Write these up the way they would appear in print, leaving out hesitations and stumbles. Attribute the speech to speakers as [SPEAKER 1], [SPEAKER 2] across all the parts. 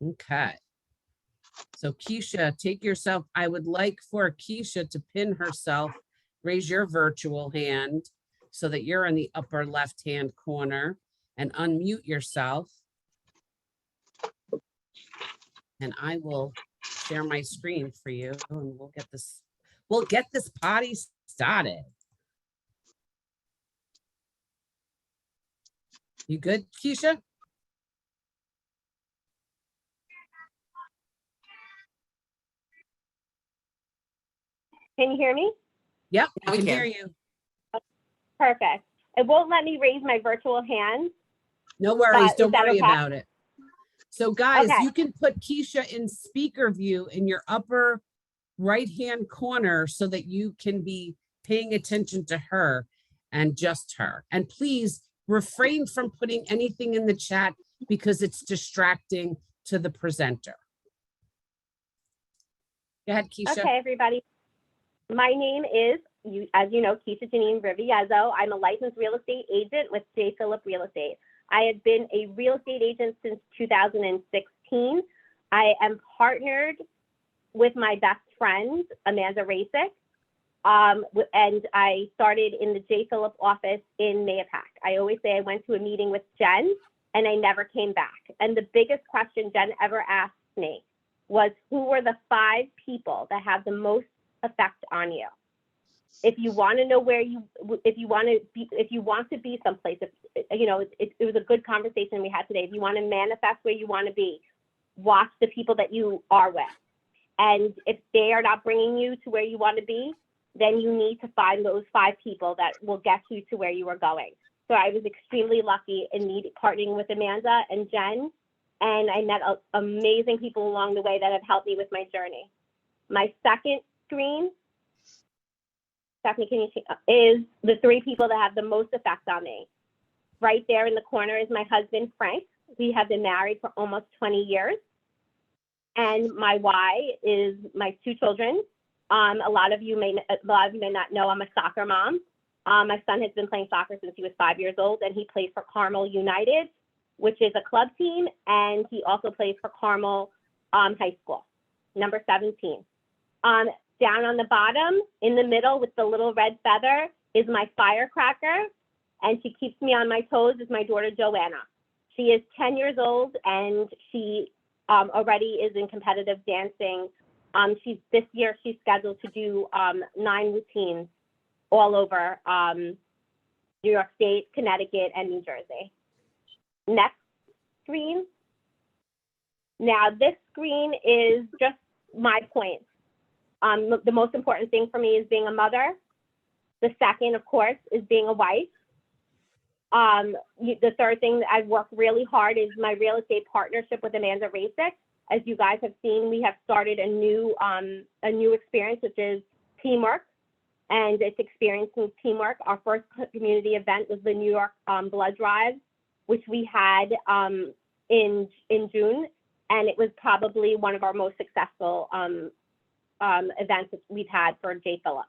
[SPEAKER 1] Okay. So Kisha, take yourself. I would like for Kisha to pin herself. Raise your virtual hand so that you're in the upper left-hand corner and unmute yourself. And I will share my screen for you and we'll get this party started. You good, Kisha?
[SPEAKER 2] Can you hear me?
[SPEAKER 1] Yep, I can hear you.
[SPEAKER 2] Perfect. It won't let me raise my virtual hand.
[SPEAKER 1] No worries,
[SPEAKER 2] But
[SPEAKER 1] don't worry
[SPEAKER 2] okay?
[SPEAKER 1] about it. So guys,
[SPEAKER 2] Okay.
[SPEAKER 1] you can put Kisha in speaker view in your upper right-hand corner so that you can be paying attention to her and just her. And please refrain from putting anything in the chat because it's distracting to the presenter. Go ahead, Kisha.
[SPEAKER 2] Okay, everybody. My name is, as you know, Kisha Riviezzo. I'm a licensed real estate agent with J. Phillip Real Estate. I have been a real estate agent since 2016. I am partnered with my best friend, Amanda Rasick, and I started in the J. Phillip office in Mayapack. I always say I went to a meeting with Jen and I never came back. And the biggest question Jen ever asked me was, who were the 5 people that have the most effect on you? If you want to know where if you want to be someplace, it was a good conversation we had today. If you want to manifest where you want to be, watch the people that you are with. And if they are not bringing you to where you want to be, then you need to find those 5 people that will get you to where you are going. So I was extremely lucky in partnering with Amanda and Jen, and I met amazing people along the way that have helped me with my journey. My second screen, Stephanie, can you see, is the 3 people that have the most effect on me. Right there in the corner is my husband, Frank. We have been married for almost 20 years. And my why is my 2 children. A lot of you may not know I'm a soccer mom. My son has been playing soccer since he was 5 years old, and he plays for Carmel United, which is a club team, and he also plays for Carmel High School, number 17. Down on the bottom, in the middle with the little red feather, is my firecracker, and she keeps me on my toes, is my daughter, Joanna. She is 10 years old, and she already is in competitive dancing. This year she's scheduled to do 9 routines all over New York State, Connecticut, and New Jersey. Next screen. Now this screen is just my points. The most important thing for me is being a mother. The second, of course, is being a wife. The third thing that I've worked really hard is my real estate partnership with Amanda Rasick. As you guys have seen, we have started a new experience, which is teamwork, and it's experiencing teamwork. Our first community event was the New York Blood Drive, which we had in June, and it was probably one of our most successful events that we've had for J. Phillip.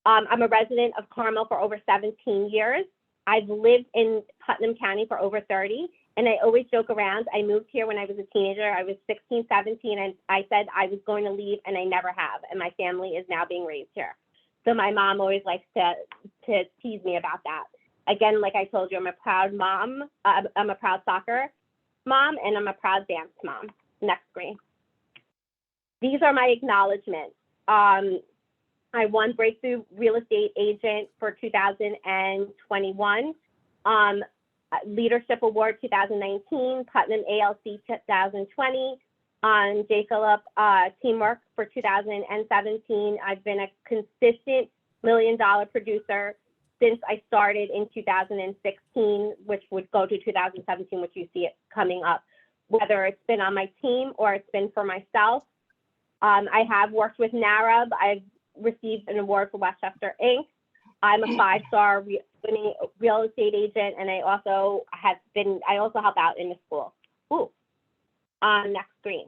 [SPEAKER 2] I'm a resident of Carmel for over 17 years. I've lived in Putnam County for over 30. And I always joke around. I moved here when I was a teenager. I was 16, 17, and I said I was going to leave, and I never have. And my family is now being raised here. So my mom always likes to tease me about that. Again, like I told you, I'm a proud mom. I'm a proud soccer mom, and I'm a proud dance mom. Next screen. These are my acknowledgements. I won Breakthrough Real Estate Agent for 2021. Leadership Award 2019, Putnam ALC 2020, J. Phillip Teamwork for 2017. I've been a consistent $1 million producer since I started in 2016, which would go to 2017, which you see it coming up, whether it's been on my team or it's been for myself. I have worked with NARAB. I've received an award for Westchester Inc. I'm a 5-star winning real estate agent, and I also help out in the school. Next screen.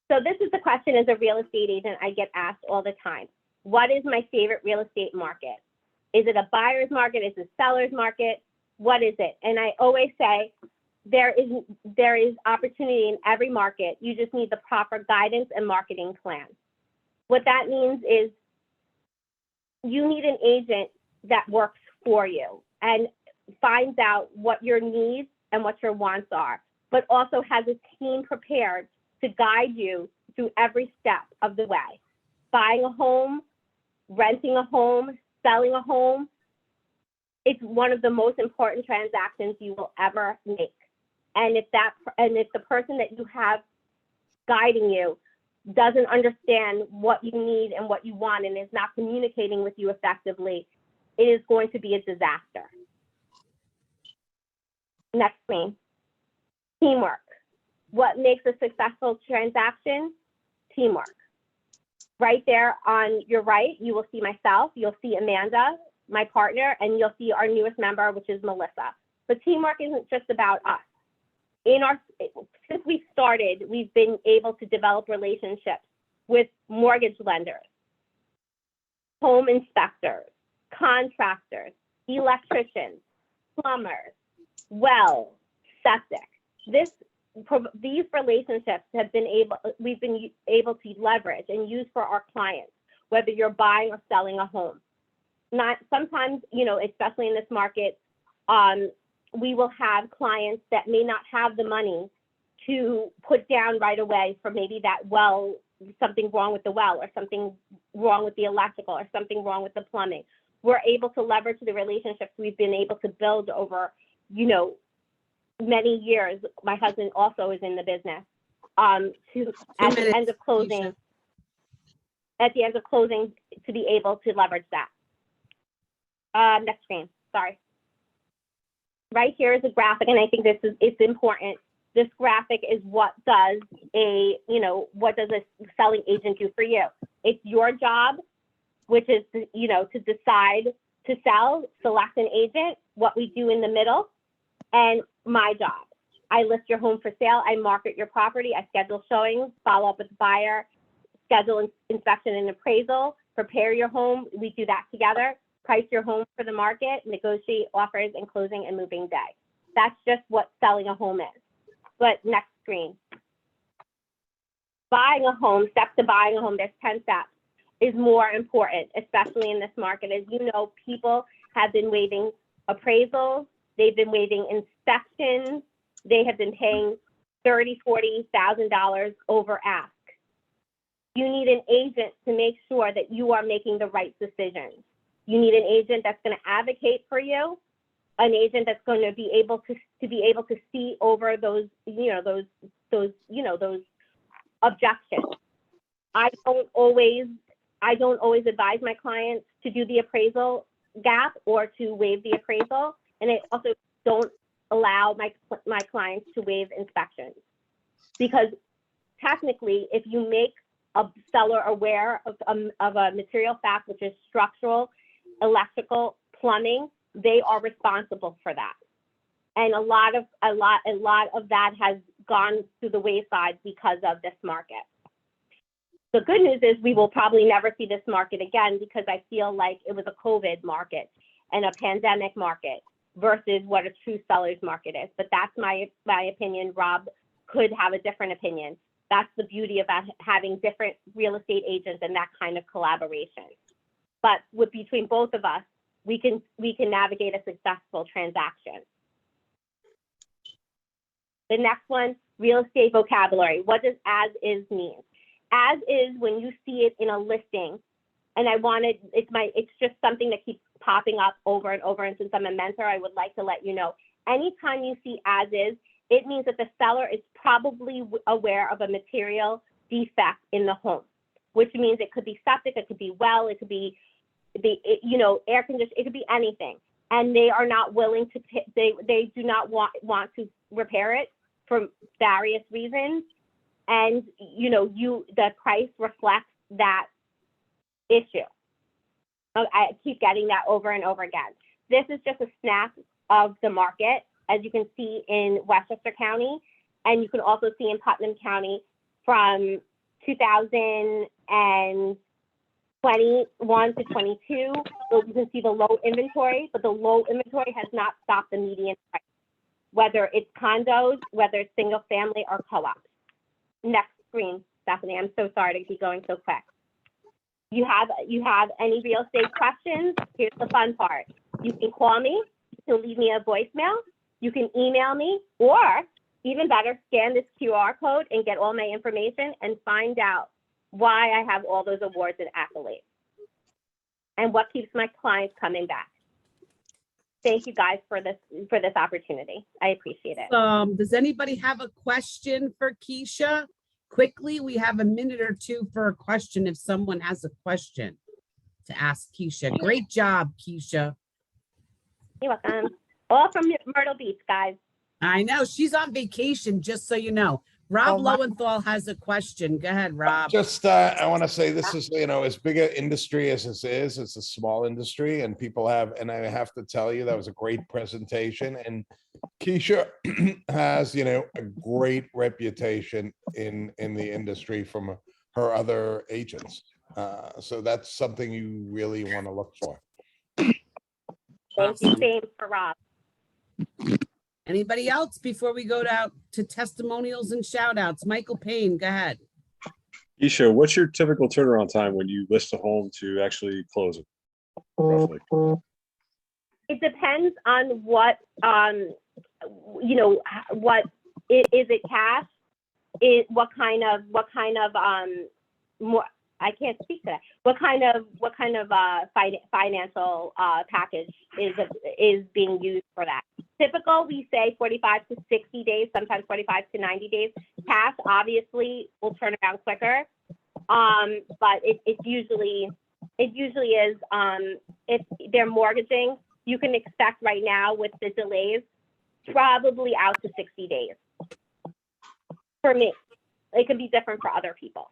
[SPEAKER 2] So this is the question as a real estate agent I get asked all the time. What is my favorite real estate market? Is it a buyer's market? Is it a seller's market? What is it? And I always say, there is opportunity in every market. You just need the proper guidance and marketing plan. What that means is you need an agent that works for you and finds out what your needs and what your wants are, but also has a team prepared to guide you through every step of the way. Buying a home, renting a home, selling a home, it's one of the most important transactions you will ever make. And if the person that you have guiding you doesn't understand what you need and what you want and is not communicating with you effectively, it is going to be a disaster. Next screen. Teamwork. What makes a successful transaction? Teamwork. Right there on your right, you will see myself, you'll see Amanda, my partner, and you'll see our newest member, which is Melissa. But teamwork isn't just about us. Since we started, we've been able to develop relationships with mortgage lenders, home inspectors, contractors, electricians, plumbers, wells, septic. These relationships we've been able to leverage and use for our clients, whether you're buying or selling a home. Sometimes, especially in this market, we will have clients that may not have the money to put down right away for maybe that well, something wrong with the well, or something wrong with the electrical, or something wrong with the plumbing. We're able to leverage the relationships we've been able to build over, many years. My husband also is in the business. At the end of closing, to be able to leverage that. Next screen, sorry. Right here is a graphic, and I think it's important. This graphic is what does a selling agent do for you? It's your job, which is to decide to sell, select an agent, what we do in the middle, and my job. I list your home for sale, I market your property, I schedule showings, follow up with the buyer, schedule inspection and appraisal, prepare your home, we do that together, price your home for the market, negotiate offers and closing and moving day. That's just what selling a home is. But next screen. Buying a home, steps to buying a home, there's 10 steps, is more important, especially in this market. As you know, people have been waiving appraisals, they've been waiving inspections, they have been paying $30,000, $40,000 over ask. You need an agent to make sure that you are making the right decisions. You need an agent that's going to advocate for you, an agent that's going to be able to see over those objections. I don't always advise my clients to do the appraisal gap or to waive the appraisal, and I also don't allow my clients to waive inspections, because technically, if you make a seller aware of a material fact, which is structural, electrical, plumbing, they are responsible for that. And a lot of that has gone to the wayside because of this market. The good news is we will probably never see this market again, because I feel like it was a COVID market and a pandemic market versus what a true seller's market is. But that's my opinion. Rob could have a different opinion. That's the beauty about having different real estate agents and that kind of collaboration. But between both of us, we can navigate a successful transaction. The next one, real estate vocabulary. What does as is mean? As is, when you see it in a listing, and it's just something that keeps popping up over and over. And since I'm a mentor, I would like to let you know, anytime you see as is, it means that the seller is probably aware of a material defect in the home, which means it could be septic, it could be well, it could be air conditioning, it could be anything. And they are not willing to, they do not want to repair it for various reasons. And, the price reflects that issue. I keep getting that over and over again. This is just a snap of the market, as you can see in Westchester County, and you can also see in Putnam County from 2021 to 22. So you can see the low inventory, but the low inventory has not stopped the median price. whether it's condos, whether it's single family or co-ops. Next screen, Stephanie. I'm so sorry to keep going so quick. You have any real estate questions? Here's the fun part. You can call me, you can leave me a voicemail, you can email me, or even better, scan this QR code and get all my information and find out why I have all those awards and accolades and what keeps my clients coming back. Thank you guys for this opportunity. I appreciate it.
[SPEAKER 1] Does anybody have a question for Kisha? Quickly, we have a minute or two for a question if someone has a question to ask Kisha. Great job, Kisha.
[SPEAKER 2] You're welcome. All from Myrtle Beach, guys.
[SPEAKER 1] I know she's on vacation, just so you know. Rob Lowenthal has a question. Go ahead, Rob.
[SPEAKER 3] Just, I want to say this is, as big an industry as this is, it's a small industry and people have, and I have to tell you, that was a great presentation. And Kisha has, a great reputation in the industry from her other agents. So that's something you really want to look for.
[SPEAKER 2] Thank you. Same for Rob.
[SPEAKER 1] Anybody else before we go to testimonials and shout outs? Michael Payne, go ahead.
[SPEAKER 4] Kisha, what's your typical turnaround time when you list a home to actually close it, roughly?
[SPEAKER 2] It depends on what, what is it cash? What kind of more, I can't speak to that. What kind of financial package is being used for that? Typical, we say 45 to 60 days, sometimes 45 to 90 days. Cash obviously will turn around quicker, but it usually is. If they're mortgaging, you can expect right now with the delays, probably out to 60 days. For me, it could be different for other people.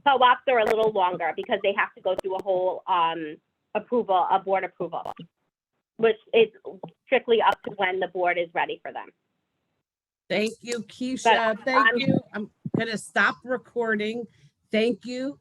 [SPEAKER 2] Co-ops are a little longer because they have to go through a whole board approval, which is strictly up to when the board is ready for them.
[SPEAKER 1] Thank you, Kisha.
[SPEAKER 2] But,
[SPEAKER 1] Thank you. I'm going to stop recording. Thank you.